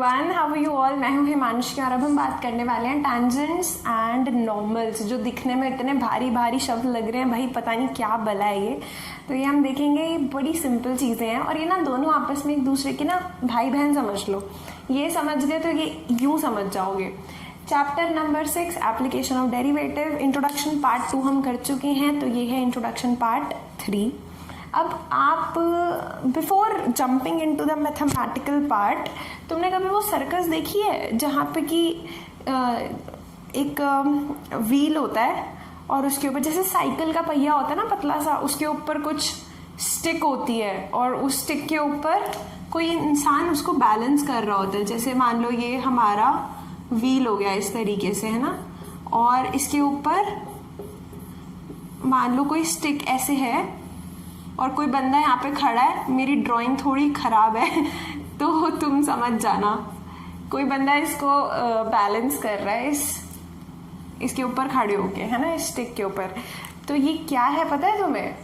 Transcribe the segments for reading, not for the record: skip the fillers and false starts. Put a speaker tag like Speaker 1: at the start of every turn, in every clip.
Speaker 1: Everyone, how are you all. मैं हूँ हिमांशी और अब हम बात करने वाले हैं टैंजेंट्स एंड नॉर्मल्स, जो दिखने में इतने भारी भारी शब्द लग रहे हैं, भाई पता नहीं क्या बला है ये। तो ये हम देखेंगे, ये बड़ी सिंपल चीज़ें हैं और ये ना दोनों आपस में एक दूसरे के ना भाई बहन समझ लो। ये समझ गए तो ये यूँ समझ जाओगे। Chapter number 6 application of derivative, introduction part 2 हम कर चुके हैं, तो ये है इंट्रोडक्शन पार्ट 3। अब आप before jumping into the mathematical part, तुमने कभी वो सर्कस देखी है जहाँ पे कि एक व्हील होता है और उसके ऊपर जैसे साइकिल का पहिया होता है ना पतला सा, उसके ऊपर कुछ स्टिक होती है और उस स्टिक के ऊपर कोई इंसान उसको बैलेंस कर रहा होता है। जैसे मान लो ये हमारा व्हील हो गया इस तरीके से, है ना, और इसके ऊपर मान लो कोई स्टिक ऐसे है और कोई बंदा यहाँ पे खड़ा है। मेरी ड्राइंग थोड़ी खराब है तो तुम समझ जाना। कोई बंदा इसको बैलेंस कर रहा है इसके ऊपर खड़े होके, है ना, इस स्टिक के ऊपर। तो ये क्या है पता है तुम्हें?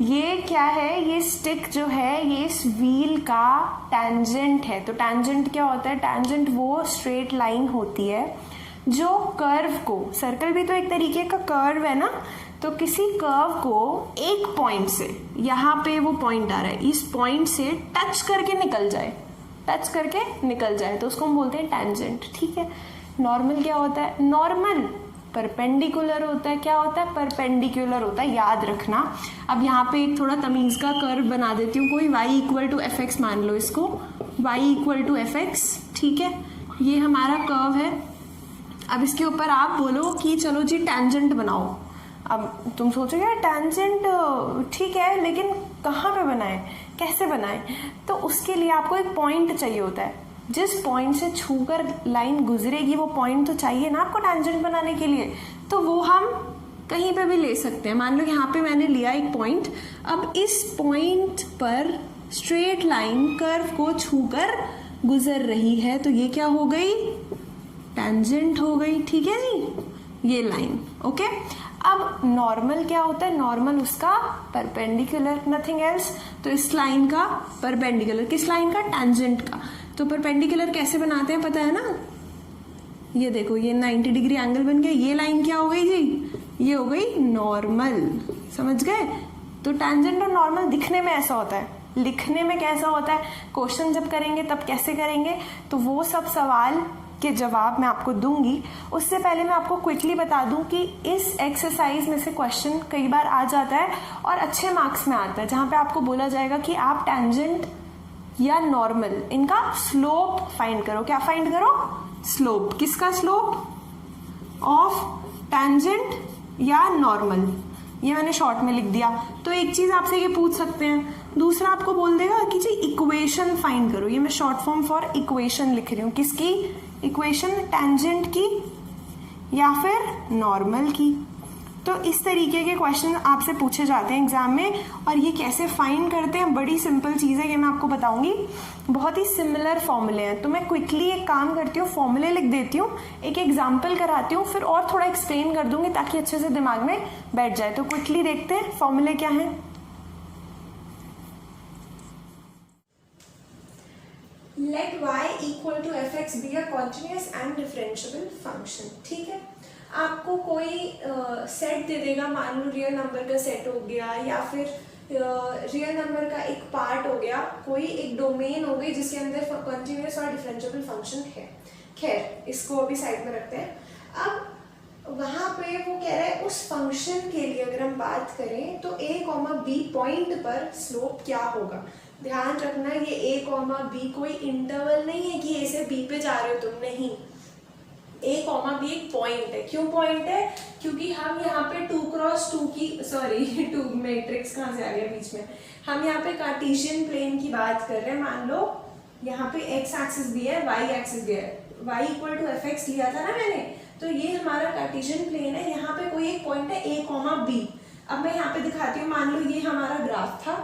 Speaker 1: ये क्या है? ये स्टिक जो है ये इस व्हील का टैंजेंट है। तो टैंजेंट क्या होता है? टैंजेंट वो स्ट्रेट लाइन होती है जो कर्व को, सर्कल भी तो एक तरीके का कर्व है ना, तो किसी कर्व को एक पॉइंट से, यहाँ पे वो पॉइंट आ रहा है, इस पॉइंट से टच करके निकल जाए तो उसको हम बोलते हैं टैंजेंट। ठीक है। नॉर्मल क्या होता है? नॉर्मल परपेंडिकुलर होता है। क्या होता है? परपेंडिकुलर होता है, याद रखना। अब यहाँ पे एक थोड़ा तमीज का कर्व बना देती हूँ। कोई y equal to f x मान लो इसको, y equal to f x. ठीक है, ये हमारा कर्व है। अब इसके ऊपर आप बोलो कि चलो जी टैंजेंट बनाओ। अब तुम सोचोगे टैंजेंट ठीक है, लेकिन कहाँ पे बनाए, कैसे बनाए? तो उसके लिए आपको एक पॉइंट चाहिए होता है। जिस पॉइंट से छूकर लाइन गुजरेगी वो पॉइंट तो चाहिए ना आपको टैंजेंट बनाने के लिए। तो वो हम कहीं पे भी ले सकते हैं। मान लो यहाँ पे मैंने लिया एक पॉइंट, अब इस पॉइंट पर स्ट्रेट लाइन कर्व को छूकर गुजर रही है, तो ये क्या हो गई? टैंजेंट हो गई। ठीक है जी, ये लाइन। ओके। अब नॉर्मल क्या होता है? नॉर्मल उसका परपेंडिकुलर, नथिंग एल्स। तो इस लाइन का परपेंडिकुलर, किस लाइन का? टैंजेंट का। तो परपेंडिकुलर कैसे बनाते हैं पता है ना? ये देखो, ये 90 डिग्री एंगल बन गया। ये लाइन क्या हो गई जी? ये हो गई नॉर्मल। समझ गए? तो टैंजेंट और नॉर्मल दिखने में ऐसा होता है, लिखने में कैसा होता है? क्वेश्चन जब करेंगे तब कैसे करेंगे, तो वो सब सवाल के जवाब मैं आपको दूंगी। उससे पहले मैं आपको क्विकली बता दूं कि इस एक्सरसाइज में से क्वेश्चन कई बार आ जाता है और अच्छे मार्क्स में आता है, जहां पे आपको बोला जाएगा कि आप टैंजेंट या नॉर्मल, इनका स्लोप फाइंड करो। क्या फाइंड करो? स्लोप। किसका स्लोप? ऑफ टैंजेंट या नॉर्मल। ये मैंने शॉर्ट में लिख दिया। तो एक चीज आपसे ये पूछ सकते हैं। दूसरा आपको बोल देगा कि जी इक्वेशन फाइंड करो। ये मैं शॉर्ट फॉर्म फॉर इक्वेशन लिख रही हूँ। किसकी इक्वेशन? टैंजेंट की या फिर नॉर्मल की। तो इस तरीके के क्वेश्चन आपसे पूछे जाते हैं एग्जाम में। और ये कैसे फाइंड करते हैं? बड़ी सिंपल चीज़ है, ये मैं आपको बताऊंगी। बहुत ही सिमिलर फॉर्मूले हैं। तो मैं क्विकली एक काम करती हूँ, फॉर्मूले लिख देती हूँ, एक एग्जाम्पल कराती हूँ, फिर और थोड़ा एक्सप्लेन कर दूंगी ताकि अच्छे से दिमाग में बैठ जाए। तो क्विकली देखते हैं फॉर्मूले क्या है। Let y equal to fx be a continuous and differentiable function। ठीक है। आपको कोई सेट दे देगा, मान लो रियल नंबर का सेट हो गया या फिर रियल नंबर का एक पार्ट हो गया, कोई एक डोमेन हो गई जिसके अंदर कंटिन्यूअस और डिफरेंशिएबल फंक्शन है। खैर, इसको अभी साइड में रखते हैं। अब वहां पे वो कह रहा है उस फंक्शन के लिए अगर हम बात करें तो a, b पॉइंट पर स्लोप क्या होगा। ध्यान रखना, ये a, b कोई इंटरवल नहीं है कि a से b पे जा रहे हो तुम, नहीं। a, b एक पॉइंट है। क्यों पॉइंट है? क्योंकि हम यहाँ पे 2x2 की, सॉरी 2 मैट्रिक्स कहाँ से आ गया बीच में, हम यहाँ पे कार्टेशियन प्लेन की बात कर रहे हैं। मान लो यहाँ पे x एक्सिस भी है, y एक्सिस भी है। y equal to f x लिया था ना मैंने, तो ये हमारा कार्टेशियन प्लेन है। यहाँ पे कोई एक पॉइंट है a, b। अब मैं यहाँ पे दिखाती हूँ। मान लो ये हमारा ग्राफ था,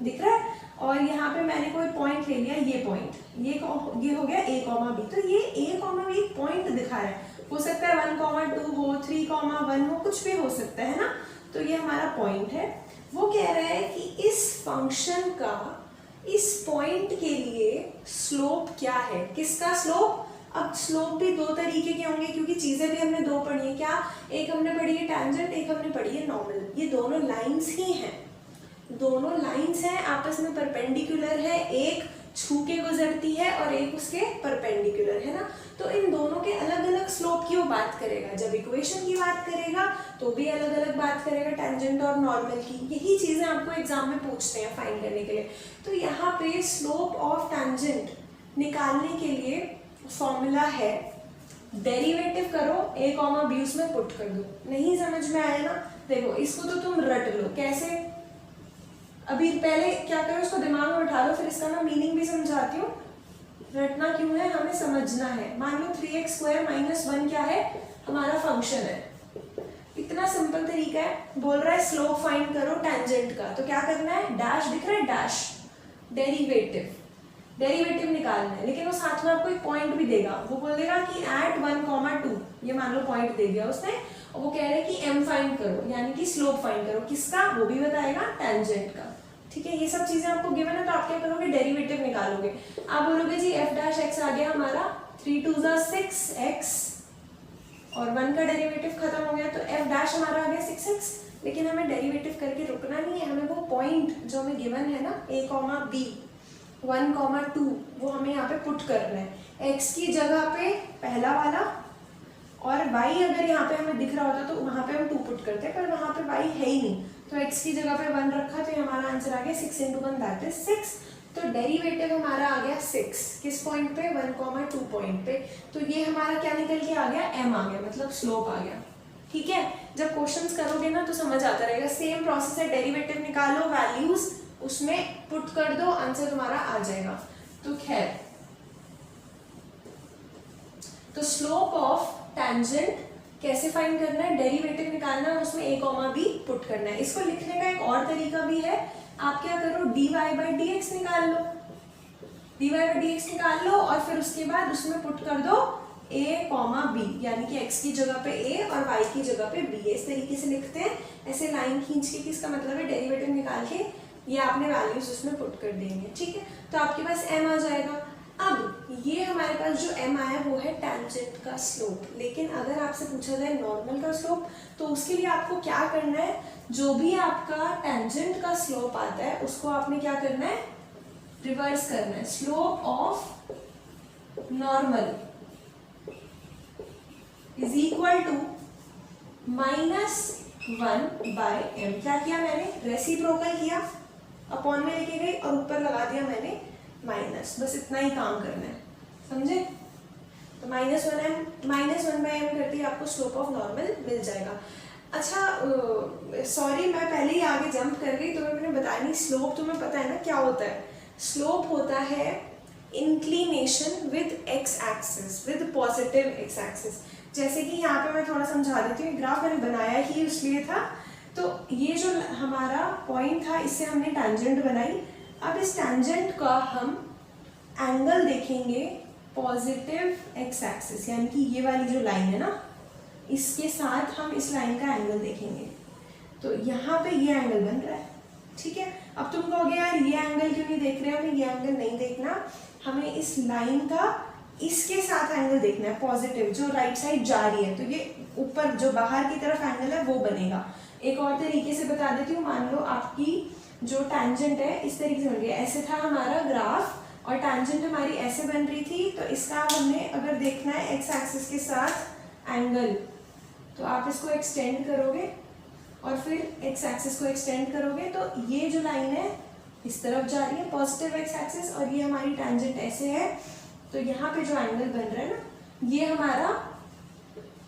Speaker 1: दिख रहा है, और यहाँ पे मैंने कोई पॉइंट ले लिया, ये पॉइंट, ये हो गया a, b। तो ये a, b एक पॉइंट दिखा रहा है। हो सकता है 1, 2 हो, 3, 1 हो, कुछ भी हो सकता है ना। तो ये हमारा पॉइंट है। वो कह रहा है कि इस फंक्शन का इस पॉइंट के लिए स्लोप क्या है, किसका स्लोप? अब स्लोप भी दो तरीके के होंगे क्योंकि चीजें भी हमने दो पढ़ी है। क्या? एक हमने पढ़ी है टैंजेंट, एक हमने पढ़ी है नॉर्मल। ये दोनों लाइंस ही हैं, दोनों लाइंस हैं, आपस में परपेंडिकुलर है, एक छू के गुजरती है और एक उसके परपेंडिकुलर है ना। तो इन दोनों के अलग अलग स्लोप की वो बात करेगा। जब इक्वेशन की बात करेगा तो भी अलग अलग बात करेगा, टैंजेंट और नॉर्मल की। यही चीजें आपको एग्जाम में पूछते हैं फाइंड करने के लिए। तो यहाँ पे स्लोप ऑफ टैंजेंट निकालने के लिए फॉर्मूला है, डेरिवेटिव करो, a कॉमा b उसमें पुट कर दो। नहीं समझ में आया ना? देखो इसको तो तुम रट लो। कैसे? अभी पहले क्या करो, उसको दिमाग में उठा लो, फिर इसका मैं मीनिंग भी समझाती हूँ। रटना क्यों है, हमें समझना है। मान लो 3x² - 1 क्या है? हमारा फंक्शन है। इतना सिंपल तरीका है। बोल रहा है स्लोप फाइंड करो टैंजेंट का, तो क्या करना है? डैश दिख रहा है, डैश, डेरिवेटिव, डेरिवेटिव निकालना है। लेकिन वो साथ में आपको एक पॉइंट भी देगा। वो बोल देगा कि at 1, 2, ये मान लो पॉइंट दे दिया उसने, और वो कह रहे हैं कि m फाइंड करो, यानी कि स्लोप फाइंड करो। किसका? वो भी बताएगा, टैंजेंट का। ठीक है, ये सब चीजें आपको गिवन है, तो आप क्या करोगे? डेरिवेटिव निकालोगे। आप बोलोगे जी f' आ गया हमारा 3 2 6x, और 1 का डेरिवेटिव खत्म हो गया, तो f' हमारा आ गया 6x। लेकिन हमें डेरिवेटिव करके रुकना नहीं है, हमें वो पॉइंट जो हमें गिवन है ना, a, b 1, 2, वो हमें यहाँ पे पुट करना है। x की जगह पे पहला वाला, और y अगर यहाँ पे हमें दिख रहा होता तो वहाँ पे हम 2 पुट करते हैं, पर वहाँ पे y है ही नहीं, तो x की जगह पे 1 रखा, तो हमारा आंसर आ गया 6 × 1 दैट इज 6। तो डेरिवेटिव हमारा आ गया 6, किस पॉइंट पे? 1, 2 पॉइंट पे। तो ये हमारा क्या निकल के आ गया? m आ गया, मतलब स्लोप आ गया। ठीक है, जब क्वेश्चंस करोगे ना तो समझ आता रहेगा। सेम प्रोसेस है, डेरिवेटिव निकालो, वैल्यूज उसमें पुट कर दो, आंसर तुम्हारा आ जाएगा। तो खैर, तो स्लोप ऑफ टैंजेंट कैसे फाइंड करना है? डेरिवेटिव निकालना है, उसमें a, b पुट करना है। इसको लिखने का एक और तरीका भी है। आप क्या करो? dy/dx निकाल लो, dy/dx निकाल लो, और फिर उसके बाद उसमें पुट कर दो a, b, यानी कि x की जगह पे a और y की जगह पे b। इस तरीके से लिखते हैं, ऐसे लाइन खींच के। किसका मतलब है? डेरिवेटिव निकाल के ये आपने वैल्यूज उसमें पुट कर देंगे। ठीक है, तो आपके पास m आ जाएगा। अब ये हमारे पास जो m आया वो है टैंजेंट का स्लोप। लेकिन अगर आपसे पूछा जाए नॉर्मल का स्लोप, तो उसके लिए आपको क्या करना है? जो भी आपका टैंजेंट का स्लोप आता है उसको आपने क्या करना है? रिवर्स करना है। Slope of normal is equal to -1/m। क्या किया मैंने? रेसिप्रोकल किया, अपॉन में लेके गई और ऊपर लगा दिया मैंने माइनस। बस इतना ही काम करना है, समझे? तो -1/m करते ही आपको स्लोप ऑफ नॉर्मल मिल जाएगा। अच्छा, सॉरी मैं पहले ही आगे जंप कर गई, तो मैंने बताया नहीं। स्लोप तुम्हें पता है ना क्या होता है? स्लोप होता है inclination with x axis, with positive x axis. जैसे कि यहाँ पे मैं थोड़ा समझा देती हूँ। ग्राफ मैंने बनाया ही इसलिए था। तो ये जो हमारा पॉइंट था, इससे हमने टैंजेंट बनाई। अब इस टैंजेंट का हम एंगल देखेंगे पॉजिटिव x एक्सिस, यानी कि ये वाली जो लाइन है ना, इसके साथ हम इस लाइन का एंगल देखेंगे। तो यहाँ पे ये एंगल बन रहा है। ठीक है, अब तुम कहोगे यार ये एंगल क्यों नहीं देख रहे? हमें ये एंगल नहीं देखना, हमें इस लाइन का इसके साथ एंगल देखना है, पॉजिटिव, जो राइट साइड जा रही है। तो ये ऊपर जो बाहर की तरफ एंगल है वो बनेगा। एक और तरीके से बता देती हूँ। मान लो आपकी जो टैंजेंट है इस तरीके से बन रही है। ऐसे था हमारा ग्राफ और टैंजेंट हमारी ऐसे बन रही थी। तो इसका हमने अगर देखना है x एक्सिस के साथ एंगल, तो आप इसको एक्सटेंड करोगे और फिर x एक्सिस को एक्सटेंड करोगे, तो ये जो लाइन है इस तरफ जा रही है, पॉजिटिव x एक्सिस, और ये हमारी टैंजेंट ऐसे है। तो यहाँ पे जो एंगल बन रहा है ना, ये हमारा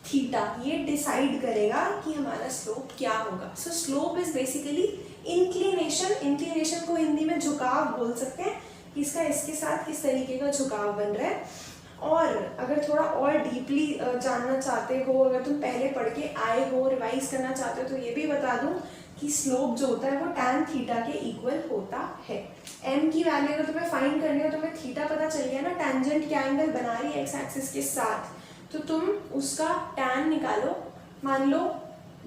Speaker 1: थीटा, ये डिसाइड करेगा कि हमारा स्लोप क्या होगा। सो slope is basically inclination. Inclination को हिंदी में झुकाव बोल सकते हैं, कि इसका इसके साथ किस तरीके का झुकाव बन रहा है। और अगर थोड़ा और डीपली जानना चाहते हो, अगर तुम पहले पढ़ के आए हो, रिवाइज करना चाहते हो, तो ये भी बता दूं कि स्लोप जो होता है वो tan थीटा के इक्वल होता है। m की वैल्यू अगर तुम्हें फाइंड करनी हो, तुम्हें थीटा पता चल गया ना, टैंजेंट क्या एंगल बना रही है x एक्सिस के साथ, तो तुम उसका tan निकालो। मान लो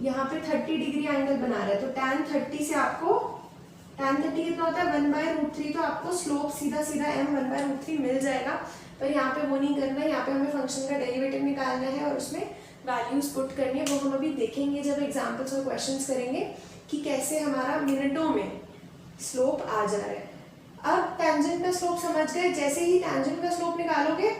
Speaker 1: यहाँ पे 30 डिग्री एंगल बना रहा है, तो tan 30 से आपको tan 30 कितना होता है 1/√3, तो आपको स्लोप सीधा सीधा m 1/√3 मिल जाएगा। पर यहाँ पे वो नहीं करना है, यहाँ पे हमें फंक्शन का डेरिवेटिव निकालना है और उसमें वैल्यूज पुट करनी है। वो हम अभी देखेंगे जब एग्जाम्पल्स और क्वेश्चंस करेंगे कि कैसे हमारा मिनटों में स्लोप आ जा रहा है। अब टेंजेंट का स्लोप समझ गए, जैसे ही टेंजेंट का स्लोप निकालोगे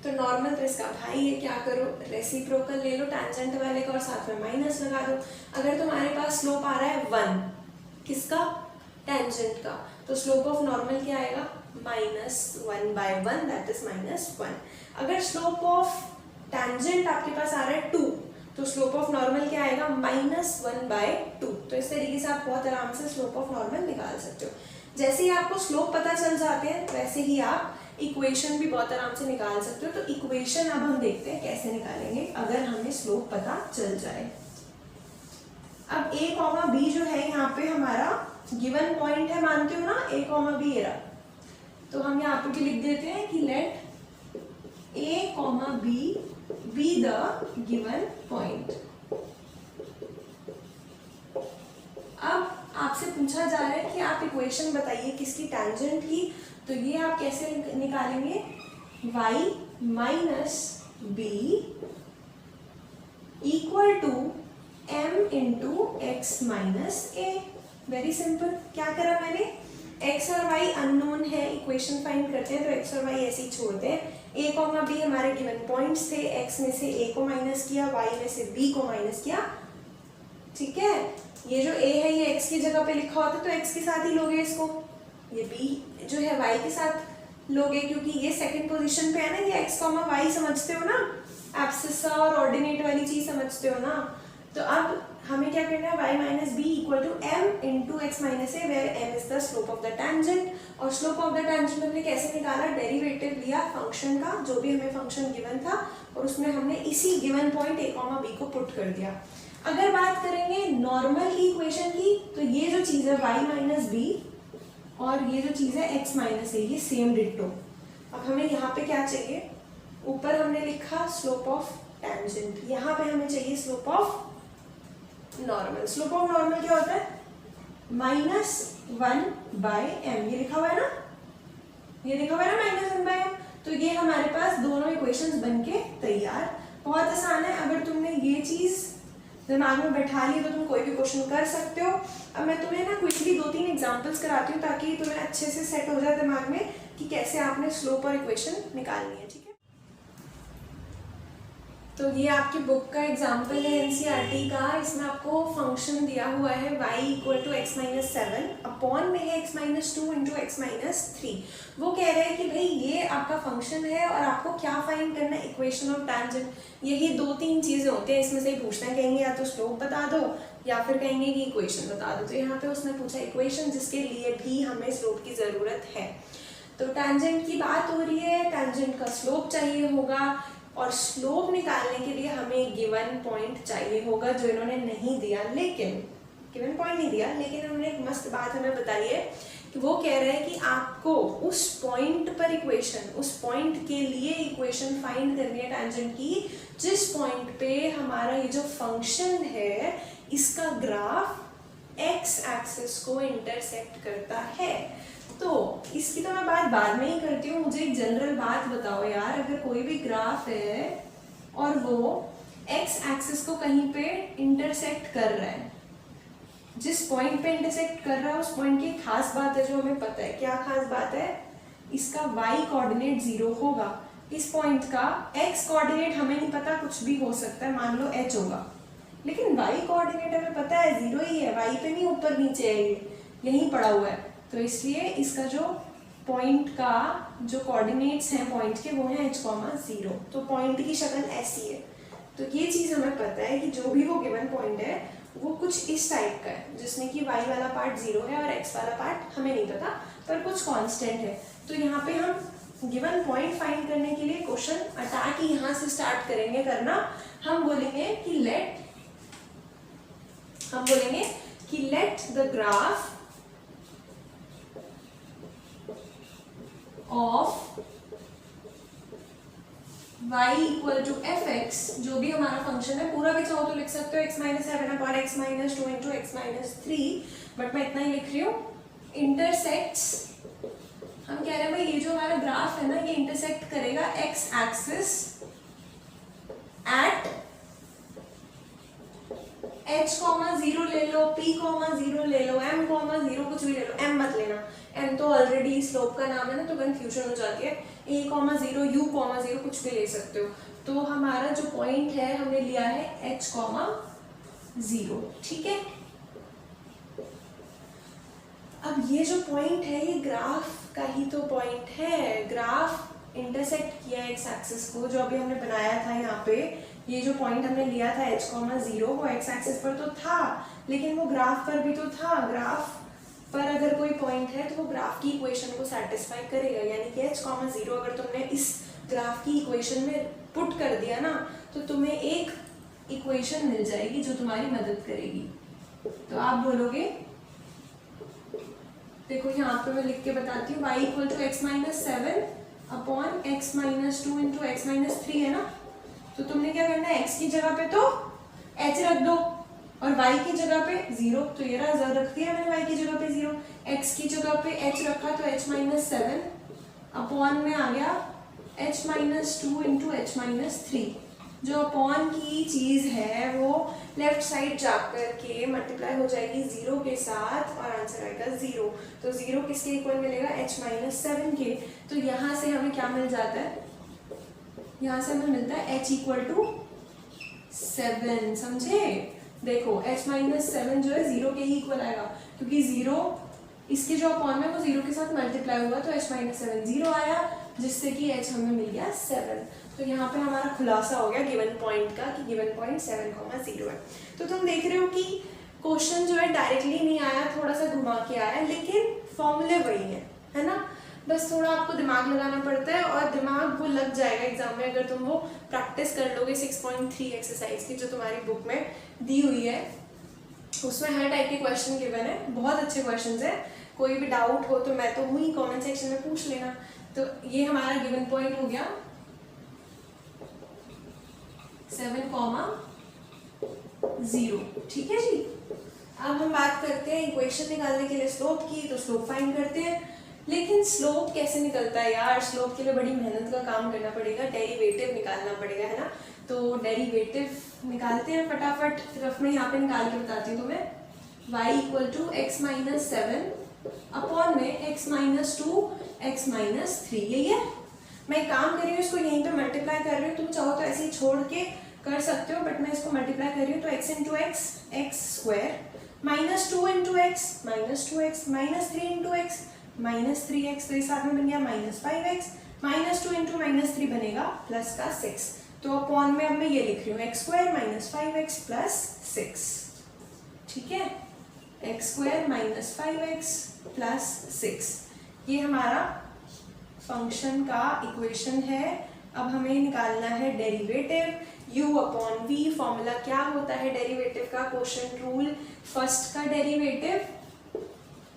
Speaker 1: तो नॉर्मल तो इसका भाई है, क्या करो रेसिप्रोकल ले लो टेंजेंट वाले का और साथ में माइनस लगा दो। अगर तुम्हारे पास स्लोप आ रहा है 1, किसका, टेंजेंट का, तो स्लोप ऑफ नॉर्मल क्या आएगा -1/1, दैट इज -1। अगर स्लोप ऑफ टेंजेंट आपके पास आ रहा है 2, तो स्लोप ऑफ नॉर्मल क्या आएगा -1/2। तो इस तरीके से आप बहुत आराम से स्लोप ऑफ नॉर्मल निकाल सकते हो। जैसे ही आपको स्लोप पता चल जाते हैं वैसे ही आप इक्वेशन भी बहुत आराम से निकाल सकते हो। तो इक्वेशन अब हम देखते हैं कैसे निकालेंगे अगर हमें स्लोप पता चल जाए। अब a, b जो है यहाँ पे हमारा गिवन पॉइंट है, मानते हो ना a, b ये रहा। तो हम यहाँ पे भी लिख देते हैं कि late a, b be the given point। अब आपसे पूछा जा रहा है कि आप इक्वेशन बताइए किसकी, टेंजेंट की। तो ये आप कैसे निकालेंगे, y minus b equal to m into x minus a. Very simple. क्या करा मैंने, x और y अननोन है, इक्वेशन फाइंड करते हैं तो x और y ऐसे ही छोड़ते हैं। a, b हमारे गिवन पॉइंट्स थे, x में से a को माइनस किया, y में से b को माइनस किया। ठीक है, ये जो a है ये x की जगह पे लिखा होता है तो x के साथ ही लोगे इसको, ये b जो है y के साथ लोगे क्योंकि ये सेकंड पोजीशन पे है ना। ये x, y समझते हो ना, एब्सिसा और ऑर्डिनेट वाली चीज समझते हो ना। तो अब हमें क्या करना है, y minus b equal to m into x minus a, where m is the slope of the tangent. और स्लोप ऑफ द टेंजेंट हमने कैसे निकाला, डेरिवेटिव लिया फंक्शन का, जो भी हमें फंक्शन गिवन था, और उसमें हमने इसी गिवन पॉइंट a, b को पुट कर दिया। अगर बात करेंगे नॉर्मल की इक्वेशन की, तो ये जो चीज है y माइनस बी और ये जो चीज है x माइनस ए, ये सेम डिट्टो। अब हमें यहाँ पे क्या चाहिए, ऊपर हमने लिखा स्लोप ऑफ टेंजेंट, यहाँ पे हमें चाहिए slope of normal. Slope of normal क्या होता है, -1/m। ये लिखा हुआ है ना, ये लिखा हुआ है ना -1/m। तो ये हमारे पास दोनों इक्वेशंस बनके तैयार। बहुत आसान है, अगर तुमने ये चीज दिमाग में बैठा ली तो तुम कोई भी क्वेश्चन कर सकते हो। अब मैं तुम्हें ना क्विकली 2-3 एग्जांपल्स कराती हूँ ताकि तुम्हें अच्छे से सेट हो जाए दिमाग में कि कैसे आपने स्लोप और इक्वेशन निकालनी है। ठीक है, तो ये आपकी बुक का एग्जाम्पल है एनसीईआरटी का। इसमें आपको फंक्शन दिया हुआ है y equal to x minus 7 upon में है x minus 2 into x minus 3। वो कह रहे हैं कि भाई ये आपका फंक्शन है और आपको क्या फाइंड करना है, इक्वेशन ऑफ टेंजेंट। यही 2-3 चीजें होती हैं, इसमें से ही पूछना है, कहेंगे या तो स्लोप बता दो या फिर कहेंगे कि इक्वेशन बता दो। तो यहाँ पे उसने पूछा इक्वेशन, जिसके लिए भी हमें स्लोप की जरूरत है। तो टेंजेंट की बात हो रही है, टेंजेंट का स्लोप चाहिए होगा और स्लोप निकालने के लिए हमें गिवन पॉइंट चाहिए होगा, जो इन्होंने नहीं दिया। लेकिन गिवन पॉइंट नहीं दिया, लेकिन उन्होंने एक मस्त बात हमें बताई है कि वो कह रहे हैं कि आपको उस पॉइंट पर इक्वेशन, उस पॉइंट के लिए इक्वेशन फाइंड करनी है टेंजेंट की, जिस पॉइंट पे हमारा ये जो फंक्शन है इसका ग्राफ एक्स एक्सिस को इंटरसेक्ट करता है। तो इसकी तो मैं बात बाद में ही करती हूँ, मुझे एक जनरल बात बताओ यार, अगर कोई भी ग्राफ है और वो एक्स एक्सिस को कहीं पे इंटरसेक्ट कर रहा है, जिस पॉइंट पे इंटरसेक्ट कर रहा है उस पॉइंट की खास बात है जो हमें पता है। क्या खास बात है, इसका y कोऑर्डिनेट 0 होगा। इस पॉइंट का x कोऑर्डिनेट हमें नहीं पता, कुछ भी हो सकता है, मान लो h होगा, लेकिन y कोऑर्डिनेट हमें पता है 0 ही है, y पे नहीं ऊपर नीचे है, ये यहीं पड़ा हुआ है। तो इसलिए इसका जो पॉइंट का जो कोऑर्डिनेट्स हैं पॉइंट के वो हैं h, 0। तो पॉइंट की शक्ल ऐसी है। तो ये चीज़ हमें पता है कि जो भी वो गिवन पॉइंट है वो कुछ इस टाइप का है, जिसमें कि y वाला पार्ट 0 है और x वाला पार्ट हमें नहीं पता, पर कुछ कांस्टेंट है। तो यहाँ पे हम गिवन पॉइंट फाइंड करने के लिए क्वेश्चन अटैक ही यहाँ से स्टार्ट करेंगे करना। हम बोलेंगे कि let the graph of y equal to f x, जो भी हमारा फंक्शन है पूरा भी चाहो तो लिख सकते हो x minus 7 upon x minus 2 into x minus 3, but मैं इतना ही लिख रही हूँ, इंटरसेक्ट्स, हम कह रहे हैं भाई ये जो हमारा ग्राफ है ना ये इंटरसेक्ट करेगा x एक्सिस एट h, 0 ले लो, p, 0 ले लो, m, 0 कुछ भी ले लो, m मत लेना, m तो ऑलरेडी स्लोप का नाम है ना तो कंफ्यूजन हो जाती है, a, 0, u, 0 कुछ भी ले सकते हो। तो हमारा जो पॉइंट है हमने लिया है h, 0, ठीक है। अब ये जो पॉइंट है ये ग्राफ का ही तो पॉइंट है, ग्राफ इंटरसेक्ट किया एक्स एक्सिस को, जो अभी हमने बनाया था यहाँ पे, ये जो पॉइंट हमने लिया था h, 0 वो एक्स एक्सिस पर तो था लेकिन वो ग्राफ पर भी तो था, ग्राफ पर अगर कोई पॉइंट है तो वो ग्राफ की इक्वेशन को सेटिस्फाई करेगा, यानी कि h, 0 अगर तुमने इस ग्राफ की इक्वेशन में पुट कर दिया ना तो तुम्हें एक इक्वेशन मिल जाएगी जो तुम्हारी मदद करेगी। तो आप बोलोगे, देखो यहाँ पे मैं लिख के बताती हूँ, y equal to x minus 7 upon x minus 2 into x minus 3 है ना, तो तुमने क्या करना है, x की जगह पे तो h रख दो और y की जगह पे 0, तो ये रख दिया मैंने y की जगह पे 0, x की जगह पे h रखा तो h माइनस 7 अपॉन में आ गया h minus 2 into H minus 3, जो अपॉन की चीज है वो लेफ्ट साइड जाकर के मल्टीप्लाई हो जाएगी 0 के साथ और आंसर आएगा 0, तो 0 किसके इक्वल मिलेगा, h माइनस 7 के, तो यहाँ से हमें क्या मिल जाता है, यहाँ से हमें मिलता है h इक्वल टू 7, समझे। देखो h माइनस 7 जो है 0 के ही इक्वल आएगा, क्योंकि 0 इसके जो अपॉन है वो 0 के साथ मल्टीप्लाई हुआ तो h माइनस 7 0 आया, जिससे कि h हमें मिल गया 7। तो यहाँ पे हमारा खुलासा हो गया गिवन पॉइंट का कि गिवन पॉइंट 7,0 है। तो तुम देख रहे हो कि क्वेश्चन जो है डायरेक्टली नहीं आया, थोड़ा सा घुमा के आया, लेकिन फॉर्मूले वही है ना, बस थोड़ा आपको दिमाग लगाना पड़ता है और दिमाग वो लग जाएगा एग्जाम में अगर तुम वो प्रैक्टिस कर लोगे। 6.3 एक्सरसाइज की जो तुम्हारी बुक में दी हुई है उसमें हर टाइप के क्वेश्चन गिवन है, बहुत अच्छे क्वेश्चन है, कोई भी डाउट हो तो मैं तो हूँ ही, कमेंट सेक्शन में पूछ लेना। तो ये हमारा गिवन पॉइंट हो गया 7,0, ठीक है जी। अब हम बात करते हैं इक्वेशन निकालने के लिए स्लोप की, तो स्लोप फाइंड करते हैं, लेकिन स्लोप कैसे निकलता है यार, स्लोप के लिए बड़ी मेहनत का काम करना पड़ेगा, डेरिवेटिव निकालना पड़ेगा, है ना। तो डेरिवेटिव निकालते हैं फटाफट, सिर्फ मैं यहाँ पे निकाल के बताती हूँ तुम्हें, y equal to x minus 7 upon में x माइनस 2 एक्स माइनस 3, यही है। मैं काम कर रही हूँ इसको यहीं पे मल्टीप्लाई कर रही हूँ, तुम चाहो तो ऐसे ही छोड़ के कर सकते हो, बट मैं इसको मल्टीप्लाई कर रही हूँ, तो x into x x square minus 2 into x minus 2x minus 3 into x minus 3x, तो इस साथ में बन गया minus 5x, minus 2 into minus 3 बनेगा प्लस का 6, तो अपॉन में अब मैं ये लिख रही हूँ x square minus 5x plus 6, ठीक है, x square minus 5x plus 6, ये हमारा फंक्शन का इक्वेशन है। अब हमें निकालना है derivative, u upon v, formula क्या होता है डेरिवेटिव का, क्वोशिएंट रूल, फर्स्ट का डेरिवेटिव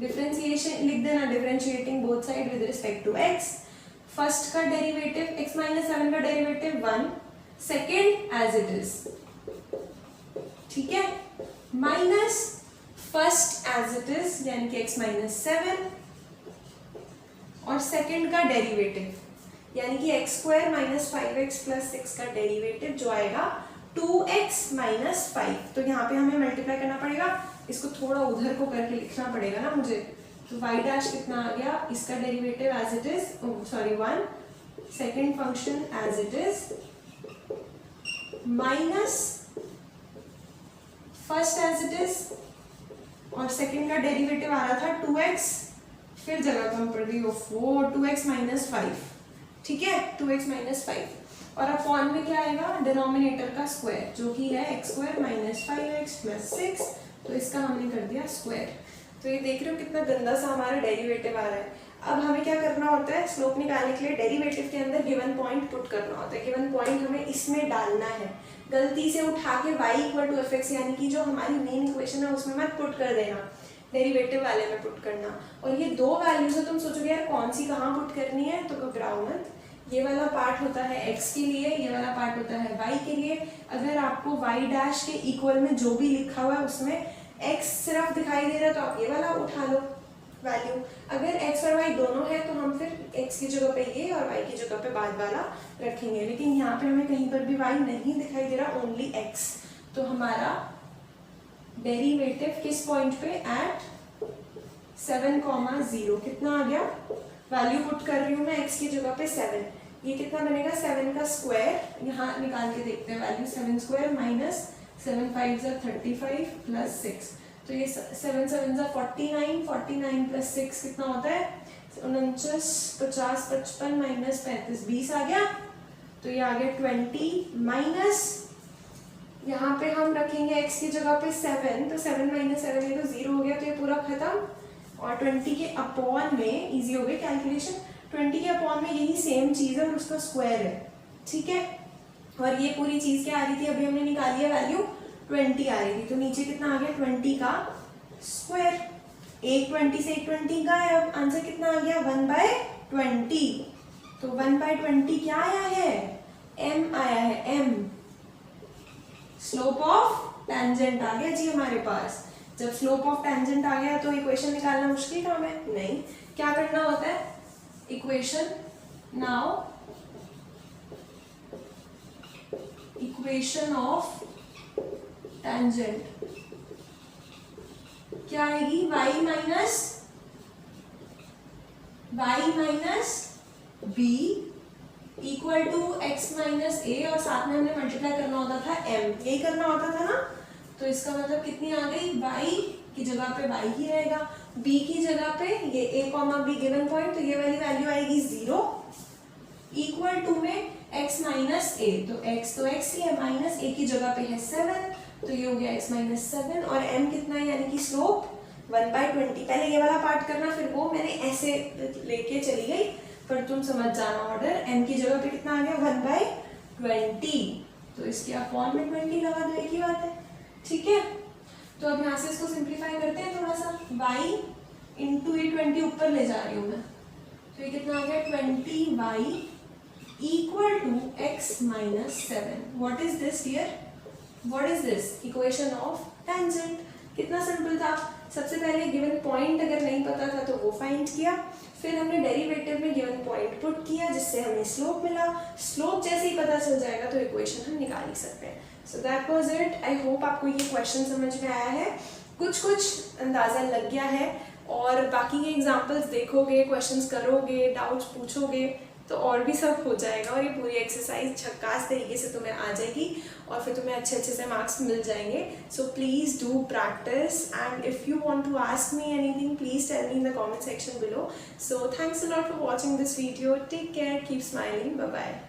Speaker 1: डिफरेंशिएशन लिख देना, differentiating both side with respect to x, first का डेरिवेटिव x माइनस 7 का derivative 1, second as it is, ठीक है, minus first as it is यानी कि x माइनस 7 और सेकेंड का डेरिवेटिव यानी कि x square minus 5x plus 6 का डेरिवेटिव जो आएगा 2x माइनस 5, तो यहाँ पे हमें मल्टीप्लाई करना पड़ेगा, इसको थोड़ा उधर को करके लिखना पड़ेगा ना मुझे, तो y डैश कितना आ गया, इसका derivative as it is, sorry 1, second function as it is minus first as it is, और सेकेंड का डेरिवेटिव आ रहा था 2x, फिर जगह कम पड़ गई, 2x माइनस 5, ठीक है, 2x माइनस 5, और अपॉन में क्या आएगा, डिनोमिनेटर का स्क्वायर जो कि है x square minus 5x plus 6, तो इसका हमने कर दिया स्क्वायर। तो ये देख रहे हो कितना गंदा सा हमारा डेरिवेटिव आ रहा है। अब हमें क्या करना होता है, स्लोप निकालने के लिए डेरिवेटिव के अंदर गिवन पॉइंट पुट करना होता है, गिवन पॉइंट हमें इसमें डालना है, गलती से उठा के y equal to f x यानी कि जो हमारी मेन इक्वेशन है उसमें मत पुट कर देना, डेरिवेटिव वाले में पुट करना। और ये दो वैल्यूज है, तुम सोचोगे यार कौन सी कहाँ पुट करनी है, तो घबराओ मत, ये वाला पार्ट होता है x के लिए, ये वाला पार्ट होता है y के लिए। अगर आपको y डैश के इक्वल में जो भी लिखा हुआ है उसमें x सिर्फ दिखाई दे रहा है तो आप ये वाला उठा लो वैल्यू। अगर x और y दोनों है तो हम फिर x की जगह पे ये और y की जगह पे बाद वाला रखेंगे, लेकिन यहाँ पे हमें कहीं पर भी y नहीं दिखाई दे रहा, ओनली x। तो हमारा डेरिवेटिव किस पॉइंट पे, एट 7,0 कितना आ गया, वैल्यू पुट कर रही हूँ मैं x की जगह पे 7, ये कितना बनेगा 7 का स्क्वायर, यहाँ निकाल के देखते हैं वैल्यू, 7 स्क्वायर माइनस 7 5 35 प्लस 6, तो ये 7 7 49, 49 प्लस 6 कितना होता है 49, 50 55 माइनस 35 20 आ गया, तो ये आ गया 20 माइनस, यहाँ पे हम रखेंगे x की जगह पे 7, तो 7 माइनस 7 ये तो 0 हो गया, तो ये पूरा खत्म। और 20 के अपॉन में इजी हो गई कैलकुलेशन, 20 के अपॉन में यही सेम चीज़ है और उसका स्क्वायर है, ठीक है। और ये पूरी चीज़ क्या आ रही थी, अभी हमने निकाली है वैल्यू 20 आ रही थी, तो नीचे कितना आ गया 20 का स्क्वायर, एक 20 से एक 20 का है, अब आंसर कितना आ गया 1/20, तो 1/20 क्या आया है, m आया है, m स्लोप ऑफ टेंजेंट आ गया जी हमारे पास। जब स्लोप ऑफ टेंजेंट आ गया तो इक्वेशन निकालना मुश्किल काम है, नहीं, क्या करना होता है, equation, now equation of tangent क्या आएगी, y minus b equal to x minus a, और साथ में हमने मल्टीप्लाई करना होता था m, यही करना होता था ना, तो इसका मतलब कितनी आ गई, y की जगह पे y ही रहेगा, b की जगह पे ये a comma b given point, तो ये वाली वैल्यू आएगी 0, इक्वल टू में x माइनस a, तो x तो x ही है, माइनस a की जगह पे है 7, तो ये हो गया x माइनस 7, और m कितना है, यानी कि स्लोप 1/20। पहले ये वाला पार्ट करना, फिर वो मैंने ऐसे लेके चली गई, पर तुम समझ जाना ऑर्डर, m की जगह पे कितना आ गया 1/20, तो इसके अपॉन में 20 लगा दो, एक ही बात है, ठीक है। तो अब यहाँ से इसको सिंप्लीफाई करते हैं थोड़ा सा, y इंटू ये 20 ऊपर ले जा रही हूँ मैं, तो ये कितना आ गया 20y equal to x minus 7। What is this dear, what is this, equation of tangent. कितना सिंपल था, सबसे पहले गिवन पॉइंट अगर नहीं पता था तो वो फाइंड किया, फिर हमने डेरिवेटिव में गिवन पॉइंट पुट किया जिससे हमें स्लोप मिला, स्लोप जैसे ही पता चल जाएगा तो इक्वेशन हम निकाल ही सकते हैं। So that was it, I hope आपको ये क्वेश्चन समझ में आया है, कुछ अंदाज़ा लग गया है, और बाकी के एग्जाम्पल्स देखोगे, क्वेश्चंस करोगे, डाउट्स पूछोगे तो और भी सब हो जाएगा, और ये पूरी एक्सरसाइज झक्कास तरीके से तुम्हें आ जाएगी और फिर तुम्हें अच्छे अच्छे से मार्क्स मिल जाएंगे। So please do practice, and if you want to ask me anything please tell me in the comment section below. So thanks a lot for watching this video, take care, keep smiling, bye bye.